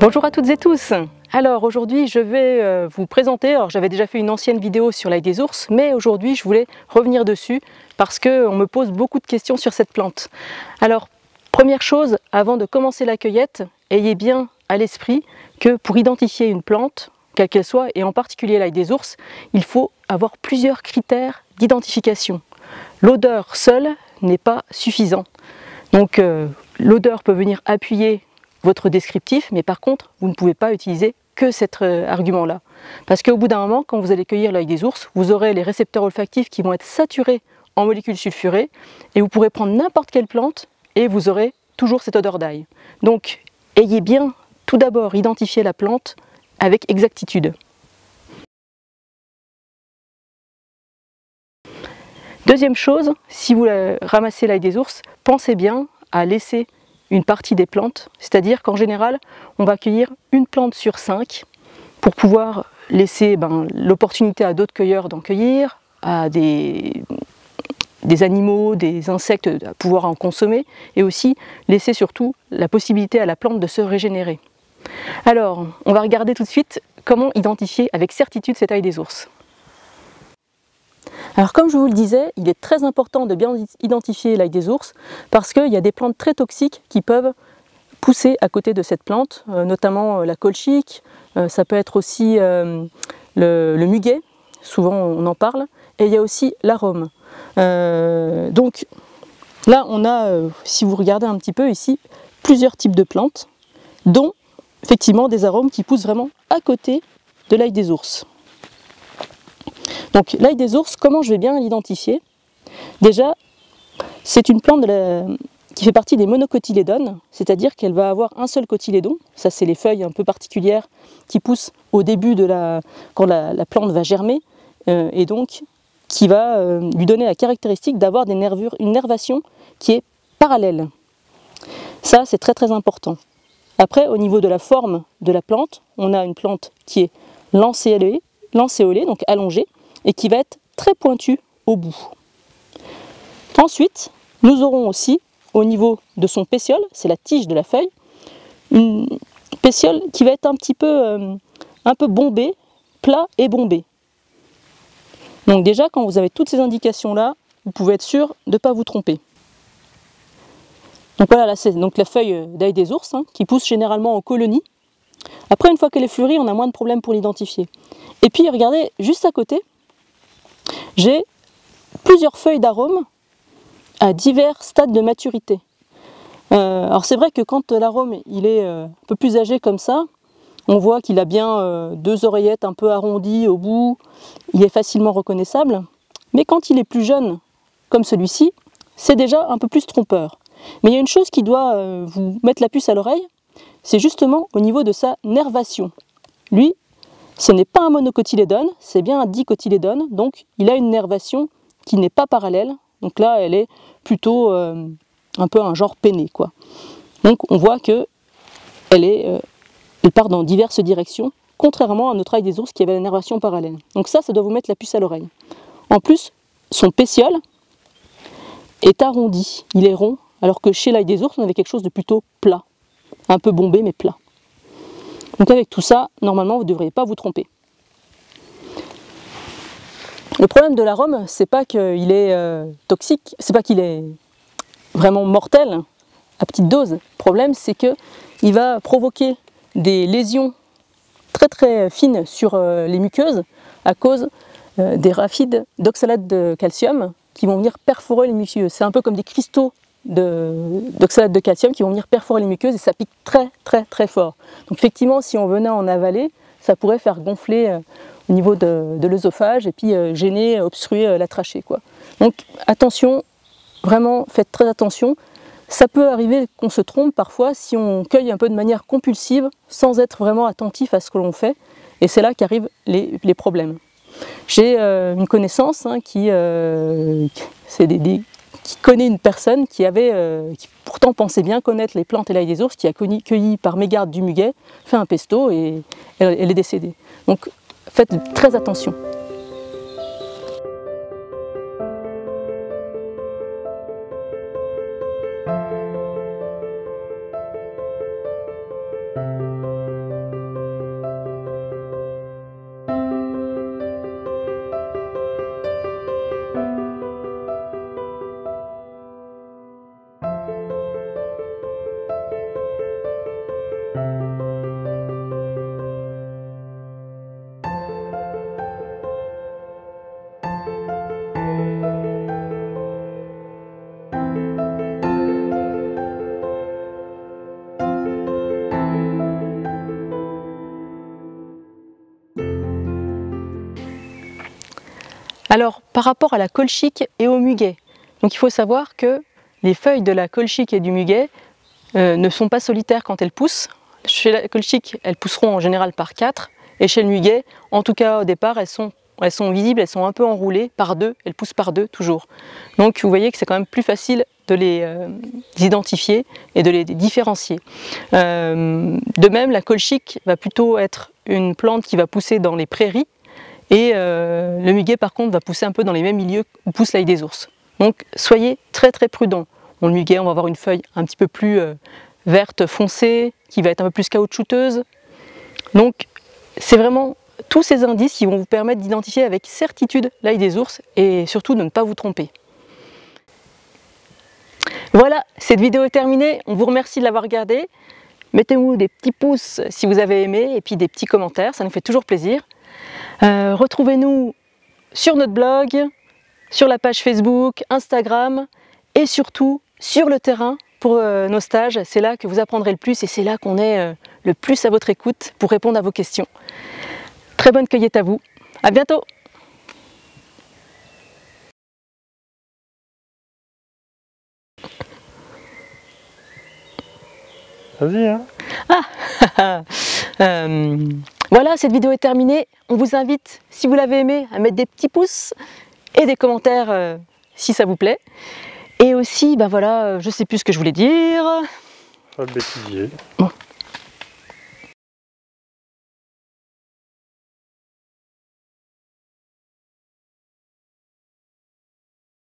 Bonjour à toutes et tous. Alors aujourd'hui je vais vous présenter, alors j'avais déjà fait une ancienne vidéo sur l'ail des ours, mais aujourd'hui je voulais revenir dessus parce qu'on me pose beaucoup de questions sur cette plante. Alors première chose, avant de commencer la cueillette, ayez bien à l'esprit que pour identifier une plante, quelle qu'elle soit, et en particulier l'ail des ours, il faut avoir plusieurs critères d'identification. L'odeur seule n'est pas suffisant. Donc l'odeur peut venir appuyer votre descriptif, mais par contre, vous ne pouvez pas utiliser que cet argument-là. Parce qu'au bout d'un moment, quand vous allez cueillir l'ail des ours, vous aurez les récepteurs olfactifs qui vont être saturés en molécules sulfurées, et vous pourrez prendre n'importe quelle plante, et vous aurez toujours cette odeur d'ail. Donc, ayez bien tout d'abord identifié la plante avec exactitude. Deuxième chose, si vous ramassez l'ail des ours, pensez bien à laisser une partie des plantes, c'est-à-dire qu'en général, on va cueillir une plante sur 5 pour pouvoir laisser l'opportunité à d'autres cueilleurs d'en cueillir, à des animaux, des insectes à pouvoir en consommer, et aussi laisser surtout la possibilité à la plante de se régénérer. Alors, on va regarder tout de suite comment identifier avec certitude cet ail des ours. Alors comme je vous le disais, il est très important de bien identifier l'ail des ours parce qu'il y a des plantes très toxiques qui peuvent pousser à côté de cette plante, notamment la colchique, ça peut être aussi le muguet, souvent on en parle, et il y a aussi l'arôme. Donc là on a, si vous regardez un petit peu ici, plusieurs types de plantes, dont effectivement des arômes qui poussent vraiment à côté de l'ail des ours. Donc l'ail des ours, comment je vais bien l'identifier? Déjà, c'est une plante qui fait partie des monocotylédones, c'est-à-dire qu'elle va avoir un seul cotylédon, ça c'est les feuilles un peu particulières qui poussent au début quand la plante va germer, et donc qui va lui donner la caractéristique d'avoir une nervation qui est parallèle. Ça c'est très très important. Après, au niveau de la forme de la plante, on a une plante qui est lancéolée, donc allongée, et qui va être très pointue au bout. Ensuite, nous aurons aussi, au niveau de son pétiole, c'est la tige de la feuille, une pétiole qui va être un peu bombée, plat et bombé. Donc déjà, quand vous avez toutes ces indications-là, vous pouvez être sûr de ne pas vous tromper. Donc voilà, là c'est donc la feuille d'ail des ours, qui pousse généralement en colonie. Après, une fois qu'elle est fleurie, on a moins de problèmes pour l'identifier. Et puis, regardez, juste à côté, j'ai plusieurs feuilles d'arôme à divers stades de maturité. Alors c'est vrai que quand l'arôme il est un peu plus âgé comme ça, on voit qu'il a bien deux oreillettes un peu arrondies au bout, il est facilement reconnaissable. Mais quand il est plus jeune, comme celui-ci, c'est déjà un peu plus trompeur. Mais il y a une chose qui doit vous mettre la puce à l'oreille, c'est justement au niveau de sa nervation. Lui, ce n'est pas un monocotylédone, c'est bien un dicotylédone, donc il a une nervation qui n'est pas parallèle. Donc là, elle est plutôt un peu un genre penné, quoi. Donc on voit que elle part dans diverses directions, contrairement à notre ail des ours qui avait la nervation parallèle. Donc ça doit vous mettre la puce à l'oreille. En plus, son pétiole est arrondi, il est rond, alors que chez l'ail des ours, on avait quelque chose de plutôt plat, un peu bombé mais plat. Donc avec tout ça, normalement, vous ne devriez pas vous tromper. Le problème de l'arôme, c'est pas qu'il est toxique, c'est pas qu'il est vraiment mortel à petite dose. Le problème, c'est qu'il va provoquer des lésions très très fines sur les muqueuses à cause des rapides d'oxalate de calcium qui vont venir perforer les muqueuses. C'est un peu comme des cristaux d'oxalate de calcium qui vont venir perforer les muqueuses et ça pique très très très fort. Donc effectivement, si on venait en avaler, ça pourrait faire gonfler au niveau de l'œsophage et puis gêner, obstruer la trachée, quoi. Donc attention, vraiment faites très attention. Ça peut arriver qu'on se trompe parfois si on cueille un peu de manière compulsive, sans être vraiment attentif à ce que l'on fait, et c'est là qu'arrivent les problèmes. J'ai une connaissance qui connaît une personne qui pourtant pensait bien connaître les plantes et l'ail des ours, qui a cueilli par mégarde du muguet, fait un pesto et elle est décédée. Donc faites très attention. Alors, par rapport à la colchique et au muguet, donc il faut savoir que les feuilles de la colchique et du muguet ne sont pas solitaires quand elles poussent. Chez la colchique, elles pousseront en général par 4, et chez le muguet, en tout cas au départ, elles sont visibles, elles sont un peu enroulées par 2, elles poussent par 2 toujours. Donc vous voyez que c'est quand même plus facile de les identifier et de les différencier. De même, la colchique va plutôt être une plante qui va pousser dans les prairies, et le muguet par contre va pousser un peu dans les mêmes milieux où pousse l'ail des ours. Donc soyez très prudents. Bon, le muguet, on va avoir une feuille un petit peu plus verte foncée, qui va être un peu plus caoutchouteuse. Donc c'est vraiment tous ces indices qui vont vous permettre d'identifier avec certitude l'ail des ours et surtout de ne pas vous tromper. Voilà, cette vidéo est terminée, on vous remercie de l'avoir regardée. Mettez-nous des petits pouces si vous avez aimé et puis des petits commentaires, ça nous fait toujours plaisir. Retrouvez-nous sur notre blog, sur la page Facebook, Instagram et surtout sur le terrain pour nos stages. C'est là que vous apprendrez le plus et c'est là qu'on est le plus à votre écoute pour répondre à vos questions. Très bonne cueillette à vous, à bientôt! Vas-y, hein. Voilà, cette vidéo est terminée. On vous invite, si vous l'avez aimé, à mettre des petits pouces et des commentaires si ça vous plaît. Et aussi, ben voilà, je sais plus ce que je voulais dire. Pas le bêtisier. Bon.